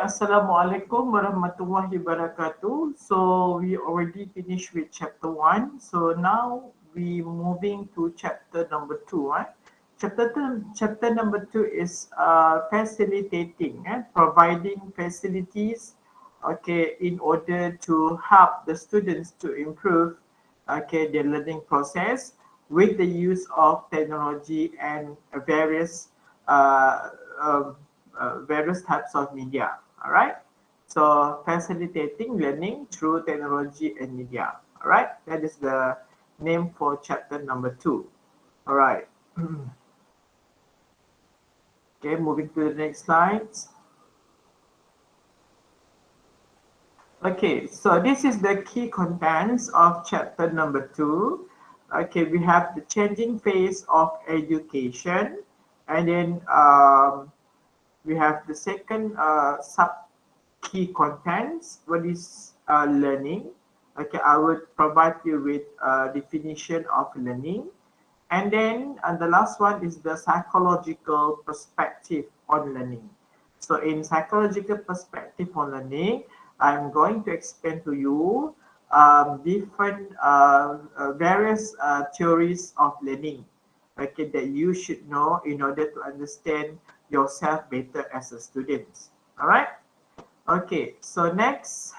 Assalamualaikum warahmatullahi wabarakatuh. So we already finished with chapter 1. So now we moving to chapter number 2. Chapter number 2 is facilitating, providing facilities, okay, in order to help the students to improve, okay, their learning process with the use of technology and uh, um, various types of media. All right. So facilitating learning through technology and media. All right. That is the name for chapter number 2. All right. Okay, moving to the next slides. Okay, so this is the key contents of chapter number 2. Okay, we have the changing phase of education, and then we have the second sub key contents. What is learning? Okay, I would provide you with a definition of learning. And then the last one is the psychological perspective on learning. So in psychological perspective on learning, I'm going to explain to you different various theories of learning, okay, that you should know in order to understand yourself better as a student. All right. Okay, so next,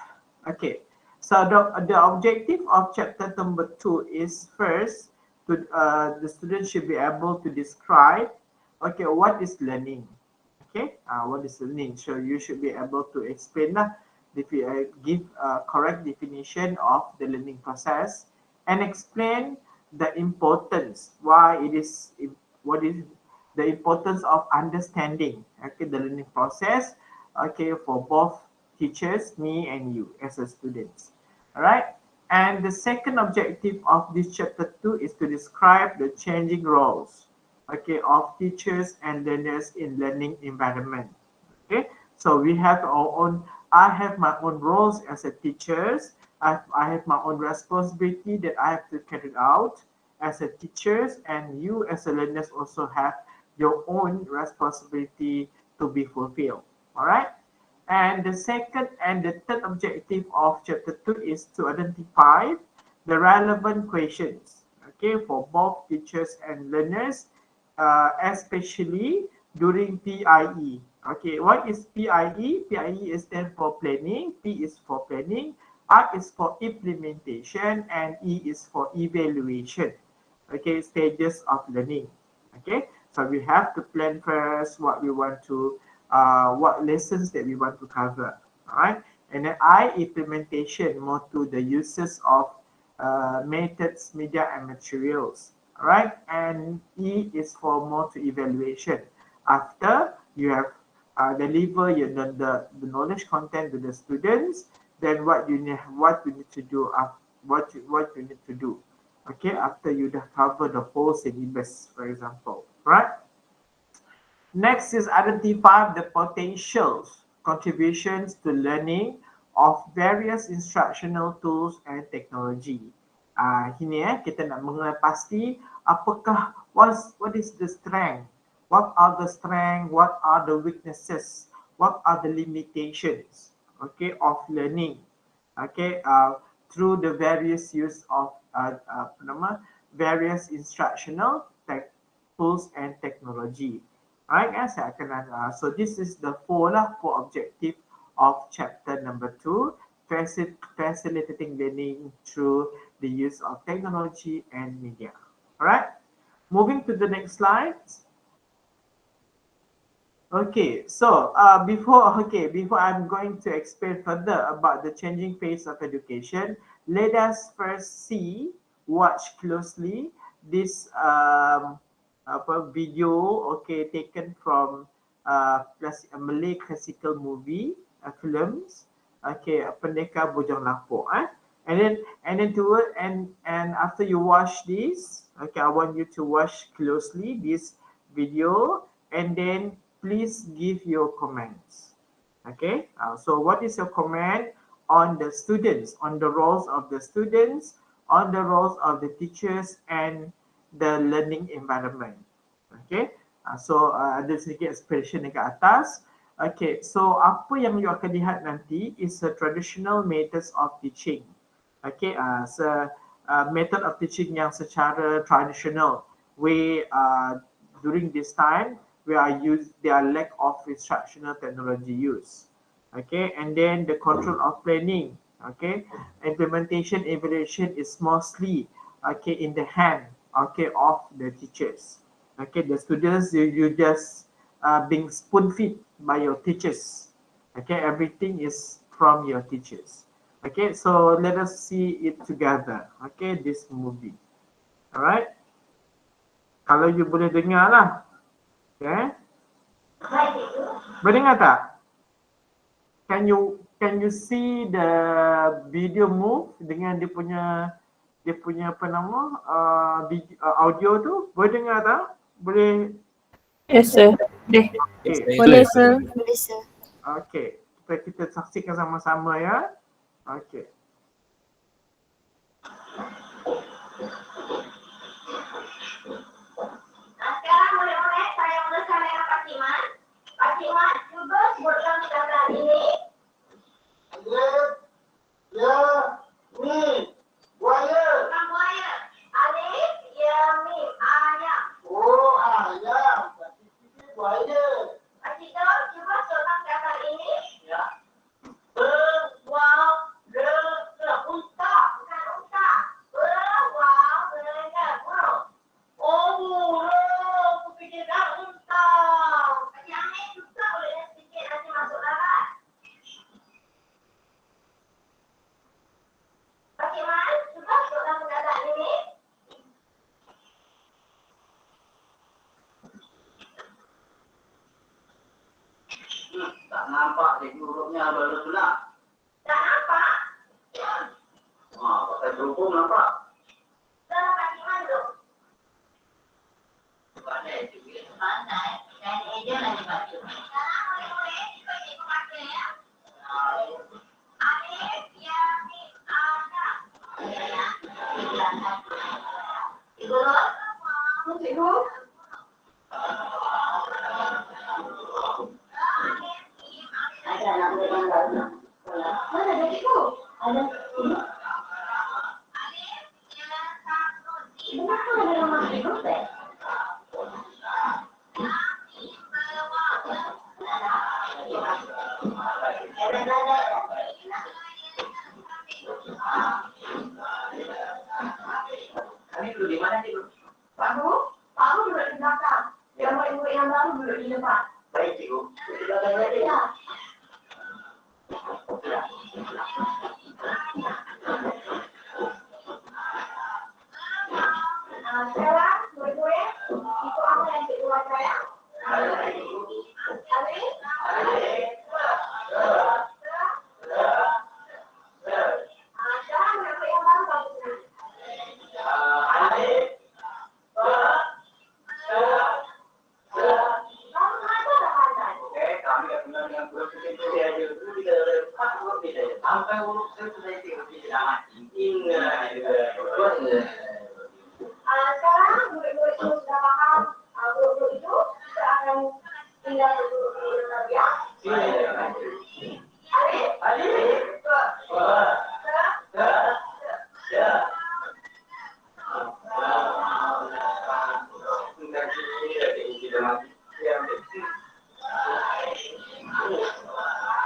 okay, so the objective of chapter number 2 is first to the student should be able to describe, okay, what is learning, okay, what is learning. So you should be able to explain that, if you give a correct definition of the learning process and explain the importance why it is what is the importance of understanding, okay, the learning process, okay, for both teachers, me and you as a students. All right. And the second objective of this chapter 2 is to describe the changing roles, okay, of teachers and learners in learning environment. Okay, so we have our own. I have my own roles as a teacher. I have my own responsibility that I have to carry out as a teacher, and you as a learners also have your own responsibility to be fulfilled. All right. And the second and the third objective of chapter 2 is to identify the relevant questions, okay, for both teachers and learners, especially during PIE. Okay, what is PIE? PIE is stand for planning, P is for planning, I is for implementation, and E is for evaluation. Okay, stages of learning. Okay, so we have to plan first what we want to what lessons that we want to cover. All right, and then I implementation more to the uses of methods, media, and materials. All right, and E is for more to evaluation. After you have deliver the knowledge content to the students, then what you need to do, what you need to do, okay, after you have covered the whole syllabus, for example, right? Next is identify the potential contributions to learning of various instructional tools and technology. Ini kita nak mengenal pasti apakah what is the strength, what are the strength, what are the weaknesses, what are the limitations, okay, of learning, okay, through the various use of various instructional tools and technology. Alright guys, so this is the four objective of chapter number 2, facilitating learning through the use of technology and media. Alright, moving to the next slide. Okay, so before I'm going to explain further about the changing phase of education, let us first watch closely this video, okay, taken from a Malay classical movie, films, okay, Pendekar Bujang Lapuk, and then and after you watch this, okay, I want you to watch closely this video, and then please give your comments. Okay, so what is your comment on the students, on the roles of the students, on the roles of the teachers, and the learning environment? Okay, so ada sedikit expression dekat atas. Okay, so apa yang you akan lihat nanti is a traditional methods of teaching. Okay, method of teaching yang secara traditional. During this time, there are lack of instructional technology use. Okay, and then the control of planning. Okay, implementation evaluation is mostly in the hand of the teachers. Okay, the students you just being spoon fed by your teachers. Okay, everything is from your teachers. Okay, so let us see it together. Okay, this movie. Alright. Kalau you boleh dengar lah. Okay. Boleh dengar tak? Can you see the video move dengan dia punya apa nama audio tu? Boleh dengar tak? Boleh? Yes, sir. Boleh. Okay. Boleh, sir. Boleh, sir. Okay. Kita saksikan sama-sama ya. Okay. Sekarang murid-murid saya mulakan dengan Pak Ciman. Pak Ciman, cuba sebutkan kata ini. Ya, mim, buaya. Bukan buaya. Alif, ya, mim, ayam. Oh, ayam. Berarti buaya. Pak Cito, cuba sebutkan kata ini. Ya. Wow, unta. Bukan unta. Wow, burung. Oh, burung. Aku fikir dah unta. Pakcik Amin juga boleh sedikit nanti masuk larat. Pakcik Man, cuba sebutkan perkataan ini. Tak nampak dia hurufnya baru pula. Tak nampak? Pakai berhubung nampak. Salah Pakcik Man tu. Pandai juga. Pandai. Dan eja lagi baca. Sekarang boleh-boleh cuba cikgu baca ya. Alif, ya, mim, ayam. Ya. Cikgu Ros. Cikgu. Ada anak murid yang baru. Mana ada cikgu? Ada. Alif, ya, satu, tiga. Kenapa ada nama cikgu? Kami duduk di mana cikgu? Pak Hu duduk di belakang. Yang murid-murid yang baru duduk di depan. Baik cikgu. Duduk belakang tadi. Ya. Sekarang murid-murid ikut apa yang cikgu baca ya. Alif. Sekarang murid-murid yang baru baca sendiri. Kamu kenapa tak pandai? Kami tak kenal dengan huruf itu dia aja. Dulu kita empat huruf beda. Sampai huruf itu saya tengok dia tidak mati. Sekarang murid-murid itu sudah paham huruf itu, kita akan tinggal huruf lagi ya. Alif.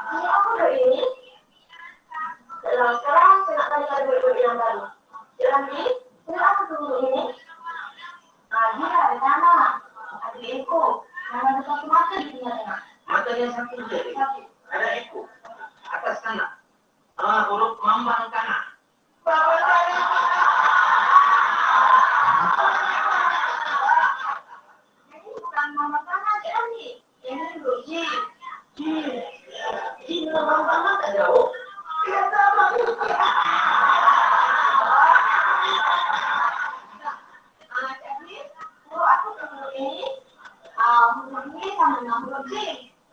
Ini apa huruf ini? Sekarang saya nak tanya pada murid-murid yang baru. Jadi, huruf apa tu huruf ini? Dia ada tanah, ada ekor, dan ada satu mata di tengah-tengah. Mata dia satu saja. Ada ekor. Atas kanan. Huruf lambang kanan. Ini bukan mama tanah je ni. Ini huruf J. Ini lambang kanan tak jauh. Jadi, huruf apa tu huruf ini? Huruf ini sama dengan huruf J.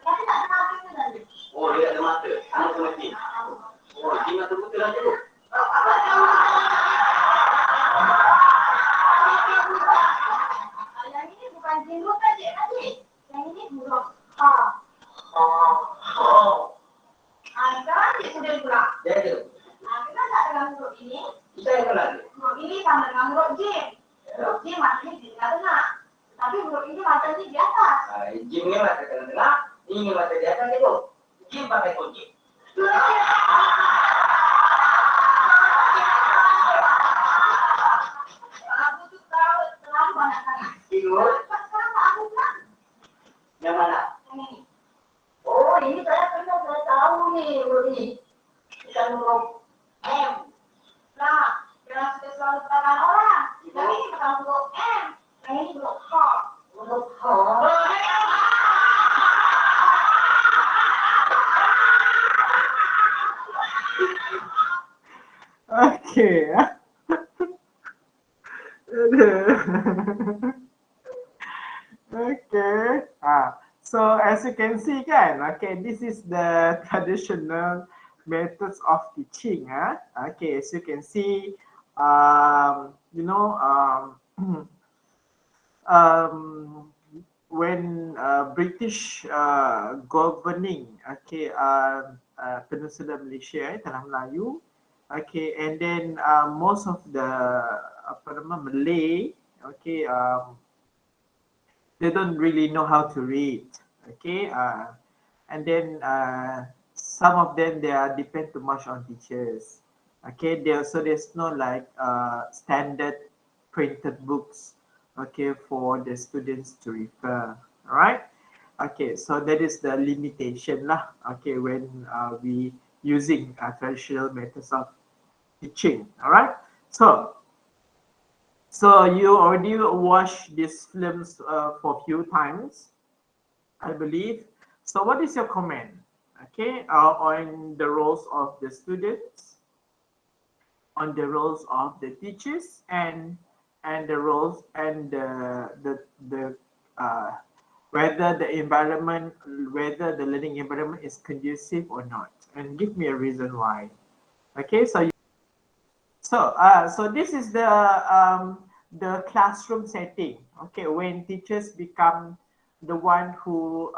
Tapi tak ada mata tadi. Oh, dia ada mata. Sama sama J. Oh, J mata putih lah cikgu. Yang ini bukan J huruf saja tadi. Yang ini huruf A. Oh, Sekarang cik sudah pula. jadi Kita tak dengan huruf ini. kita yang lagi. Huruf ini sama dengan huruf J. Huruf J matanya di tengah-tengah. Tapi huruf ini matanya di atas. Jim ini mata tengah-tengah, ini mata di atas itu. Jim pakai kunci. Aku tuh terlalu banyak sangat. Tidur. Sekarang tak aku pula. Yang mana? Yang ini. Oh, ini saya tahu nih huruf ini. Bukan huruf M. Nah, jangan sudah selalu katakan orang. Yang ini bukan huruf M. Yang ini huruf H. Huruf H. Okay. Okay. So as you can see kan, okay, this is the traditional methods of teaching. Okay, as you can see, you know, when British governing, okay, Peninsula Malaysia, Tanah Melayu, okay, and then most of the Malay, okay, they don't really know how to read, okay, and then some of them they are depend too much on teachers, okay. So there's no like standard printed books, okay, for the students to refer. All right, okay, so that is the limitation lah, okay, when we using traditional methods of teaching. All right, so you already watched these films for a few times, I believe. So what is your comment, okay, on the roles of the students, on the roles of the teachers, and the roles and the whether the environment, whether the learning environment is conducive or not, and give me a reason why. Okay, so this is the classroom setting. Okay, when teachers become the one who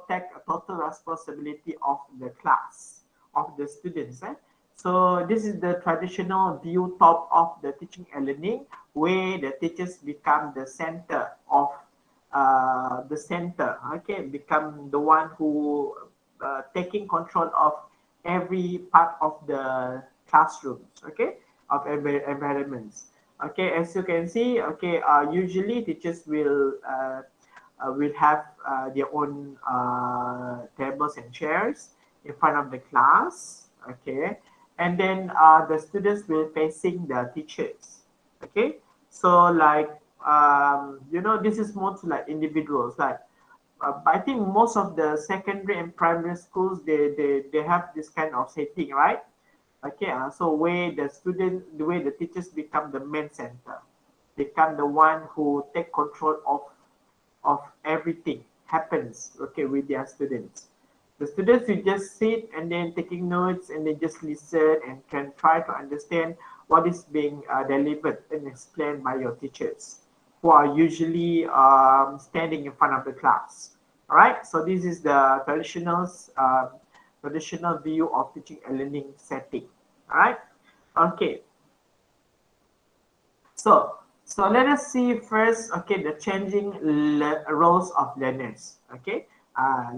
take total responsibility of the class, of the students. So this is the traditional view top of the teaching and learning, where the teachers become the center of okay, become the one who taking control of every part of the classrooms, okay, of environments. Okay, as you can see, okay, usually teachers will have their own tables and chairs in front of the class, okay, and then the students will facing the teachers, okay. So like you know, this is more to like individuals, like I think most of the secondary and primary schools they have this kind of setting, right? Okay, so where the way the teachers become the main center, become the one who take control of everything happens, okay, with their students. The students will just sit and then taking notes and then just listen and can try to understand what is being delivered and explained by your teachers, who are usually standing in front of the class. All right, so this is the traditional view of teaching and learning setting. All right, okay. So let us see first, okay, the changing roles of learners, okay.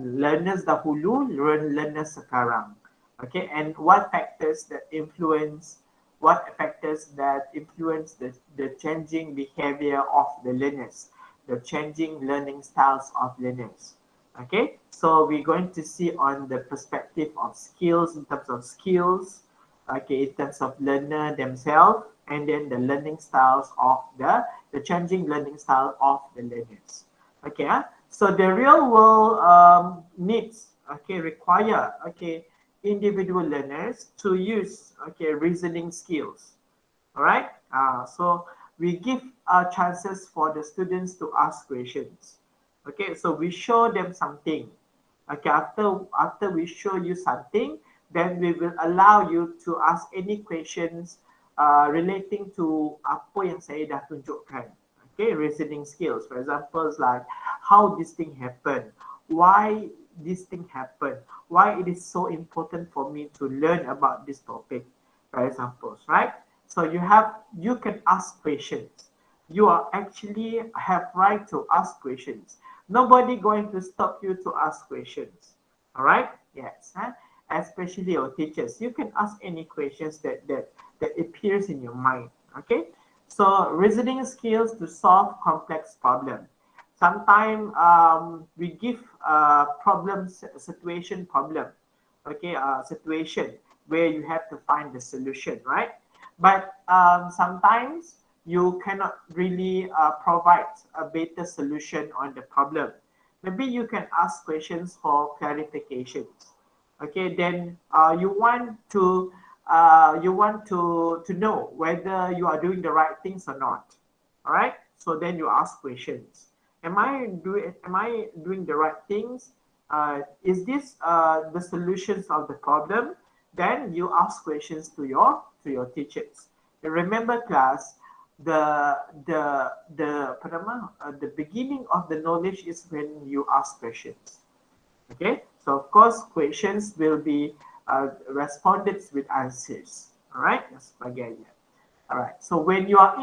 Learners dahulu, learners sekarang, okay, and what factors that influence the changing behavior of the learners, the changing learning styles of learners. Okay, so we're going to see on the perspective of skills, in terms of skills, okay, in terms of learner themselves, and then the learning styles of the changing learning style of the learners. Okay, so the real world needs, okay, require, okay, individual learners to use, okay, reasoning skills. All right, so we give chances for the students to ask questions. Okay, so we show them something. Okay, after we show you something, then we will allow you to ask any questions relating to apa yang saya dah tunjukkan. Okay, reasoning skills. For example, like how this thing happened, why this thing happen? Why it is so important for me to learn about this topic, for example, right? So you can ask questions. You are actually have right to ask questions. Nobody going to stop you to ask questions. All right? Yes. Huh? Especially your teachers. You can ask any questions that appears in your mind. Okay? So reasoning skills to solve complex problems. Sometimes we give situation problem, okay, situation where you have to find the solution, right? But sometimes you cannot really provide a better solution on the problem. Maybe you can ask questions for clarifications. Okay, then you want to know whether you are doing the right things or not. All right. So then you ask questions. Am I doing the right things? Is this the solutions of the problem? Then you ask questions to your teachers. And remember, class, the beginning of the knowledge is when you ask questions. Okay, so of course questions will be responded with answers. All right, sebagainya. All right. So when you are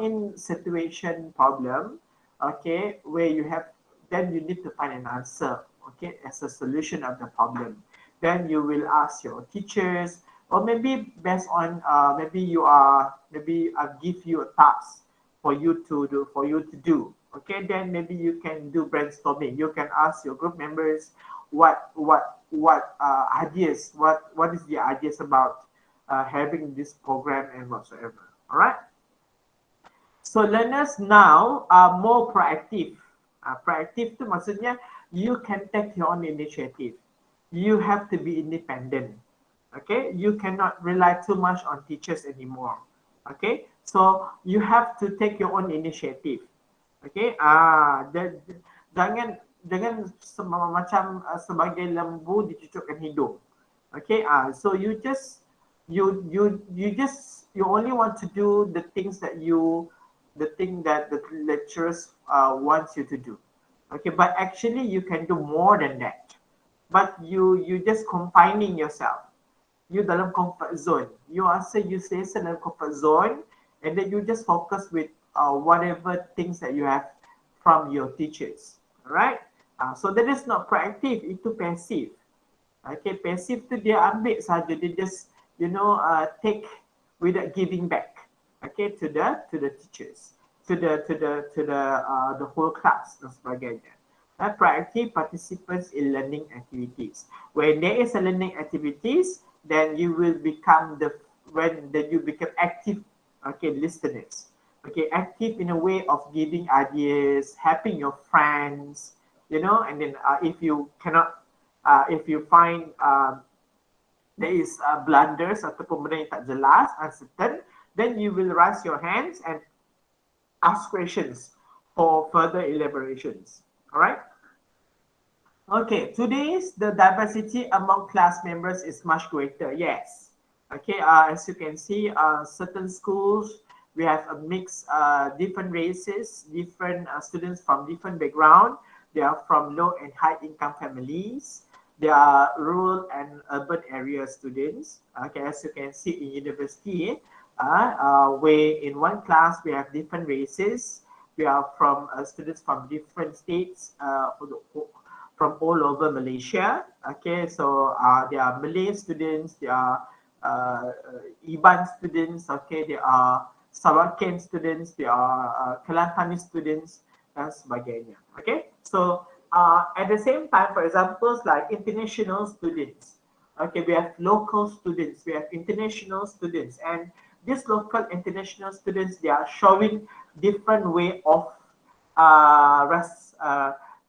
in situation problem, okay, where you have, then you need to find an answer, okay, as a solution of the problem. Then you will ask your teachers, or maybe based on maybe I give you a task for you to do. Okay, then maybe you can do brainstorming. You can ask your group members what ideas, what is the ideas about having this program and whatsoever. All right. So learners now are more proactive. Proactive tu maksudnya you can take your own initiative. You have to be independent. Okay, you cannot rely too much on teachers anymore. Okay, so you have to take your own initiative. Okay, jangan macam sebagai lembu dicucukkan hidung. Okay, so you only want to do the things that the lecturers wants you to do. Okay, but actually you can do more than that. But you just confining yourself. You dalam comfort zone. You stay dalam comfort zone, and then you just focus with whatever things that you have from your teachers. Alright? So that is not proactive. Itu passive. Okay, passive tu dia ambil saja. Dia just take without giving back. Okay, to the teachers, to the whole class dan sebagainya. Proactive participants in learning activities. When there is a learning activities, then you will become you become active, okay, listeners. Okay, active in a way of giving ideas, helping your friends, and then if you find there is blunders ataupun benda yang tak jelas, uncertain, then you will raise your hands and ask questions for further elaborations. All right. Okay, today's the diversity among class members is much greater. Yes. Okay, as you can see, certain schools we have a mix, different races, different students from different background. They are from low and high income families. They are rural and urban area students. Okay, as you can see in university, where in one class we have different races. We are from students from different states, from all over Malaysia. Okay, so there are Malay students, there are Iban students, okay, there are Sawakin students, there are Kelantan students, dan sebagainya. Okay, so at the same time, for example, like international students, okay, we have local students, we have international students, and these local international students, they are showing different way of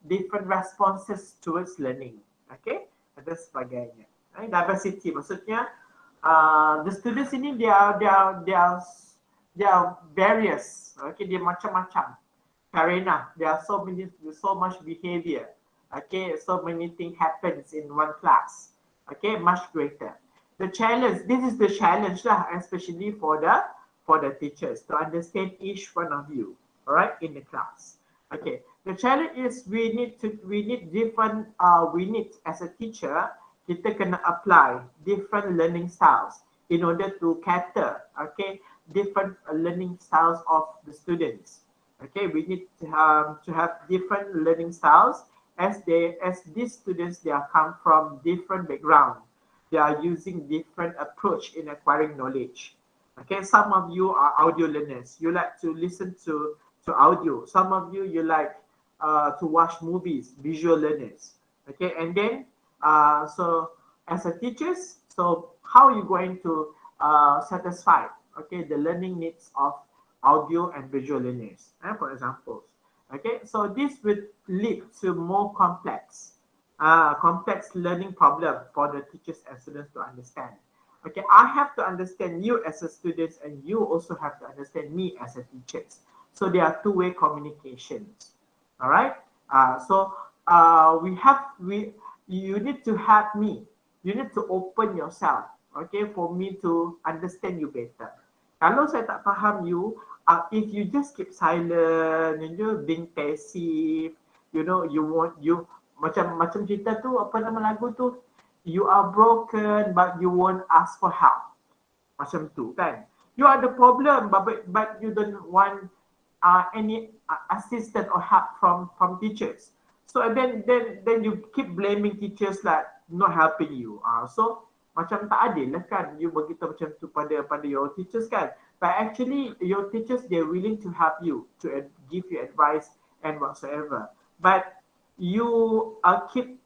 different responses towards learning. Okay, dan sebagainya. Diversity maksudnya the students ini they are various. Okay, dia macam-macam. Karena there are so much behavior. Okay, so many things happens in one class. Okay, much greater. The challenge, this is the challenge lah, especially for the teachers to understand each one of you. All right, in the class. Okay, the challenge is we need different we need as a teacher, kita kena apply different learning styles in order to cater, okay, different learning styles of the students. Okay, we need to have different learning styles as these students, they are come from different background. They are using different approach in acquiring knowledge. Okay, some of you are audio learners. You like to listen to audio. Some of you like to watch movies, visual learners. Okay, and then so as a teachers, so how are you going to satisfy, okay, the learning needs of audio and visual learners, for example. Okay, so this would lead to more complex learning problem for the teachers and students to understand. Okay, I have to understand you as a student, and you also have to understand me as a teacher. So there are two-way communications. All right. You need to have me. You need to open yourself. Okay, for me to understand you better. Kalau saya tak faham you, if you just keep silent, being passive, you macam cerita tu, apa nama lagu tu, you are broken but you won't ask for help, macam tu kan. You are the problem but you don't want any assistance or help from teachers. So then you keep blaming teachers like not helping you. So macam tak adil lah kan, you begitu macam tu pada your teachers kan. But actually your teachers, they're willing to help you, to give you advice and whatsoever. But you keep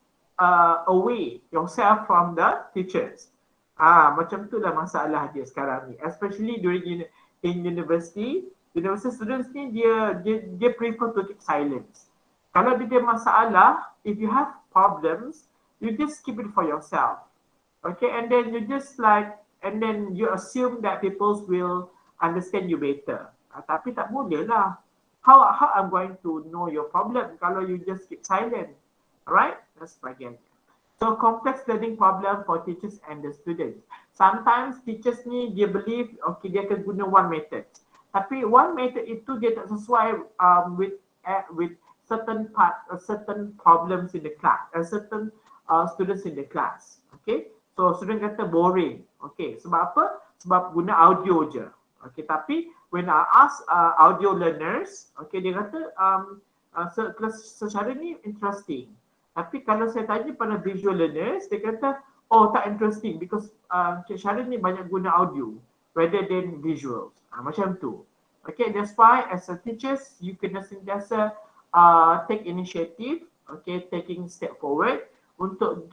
away yourself from the teachers. Macam tu lah masalah dia sekarang ni. Especially during in university students ni dia prefer to keep silence. Kalau dia masalah, if you have problems, you just keep it for yourself. Okay, and then you just and then you assume that people will understand you better. Tapi tak boleh lah. How I'm going to know your problem kalau you just keep silent? Alright, dan sebagainya. So complex learning problem for teachers and the students. Sometimes teachers ni dia believe okay dia akan guna one method. Tapi one method itu dia tak sesuai with certain problems in the class, certain students in the class. Okay, so student kata boring. Okay, sebab apa? Sebab guna audio je. Okay, tapi when I ask audio learners, okay, dia kata secara ni interesting. Tapi kalau saya tanya pada visual learners, dia kata oh tak interesting because Cik Syaril ni banyak guna audio rather than visuals. Macam tu. Okay, that's why as a teachers, you kena sentiasa take initiative, okay, taking step forward untuk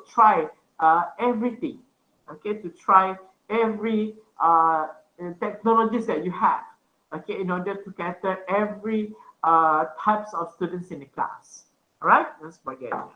try everything, okay, to try every technologies that you have, okay, in order to cater every types of students in the class. Alright, dan sebagainya.